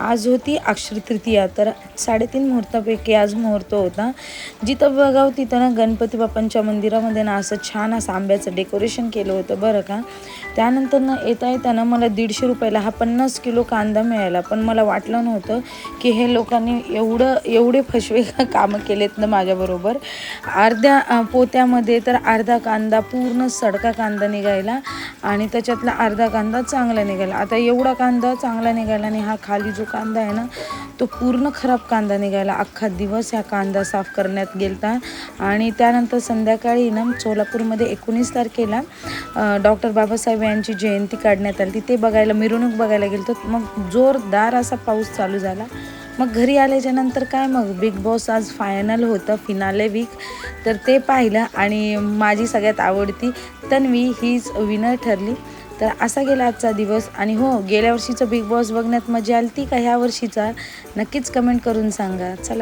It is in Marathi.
आज होती अक्षय तृतीया, तर 3:30 मुहूर्तापैकी आज मुहूर्त होता. जिथं बघावं तिथं ना गणपती बाप्पांच्या मंदिरामध्ये ना असं छान असं आंब्याचं डेकोरेशन केलं होतं बरं का. त्यानंतर ना येताना मला 150 रुपयाला हा 50 किलो कांदा मिळाला. पण मला वाटलं नव्हतं की हे लोकांनी एवढे फसवे कामं केलेत ना माझ्याबरोबर. अर्ध्या पोत्यामध्ये तर अर्धा कांदा पूर्ण सडका कांदा निघायला आणि त्याच्यातला अर्धा कांदा चांगला निघाला. आता एवढा कांदा चांगला निघाला आणि हा खाली जो कांदा आहे ना तो पूर्ण खराब कांदा निघाला. अख्खा दिवस ह्या कांदा साफ करण्यात गेलता. आणि त्यानंतर संध्याकाळी ना सोलापूरमध्ये 19 तारखेला डॉक्टर बाबासाहेब यांची जयंती काढण्यात आली. ते बघायला, मिरवणूक बघायला गेलो. मग जोरदार असा पाऊस चालू झाला. मग घरी आल्याच्या नंतर काय, मग बिग बॉस आज फायनल होतं, फिनाले वीक, तर ते पाहिलं आणि माझी सगळ्यात आवडती तन्वी हीच विनर ठरली. तर असा गेला आजचा दिवस. आणि हो, गेल्या वर्षीचं बिग बॉस बघण्यात मजा आली ती का ह्या वर्षीचा, नक्कीच कमेंट करून सांगा. चला.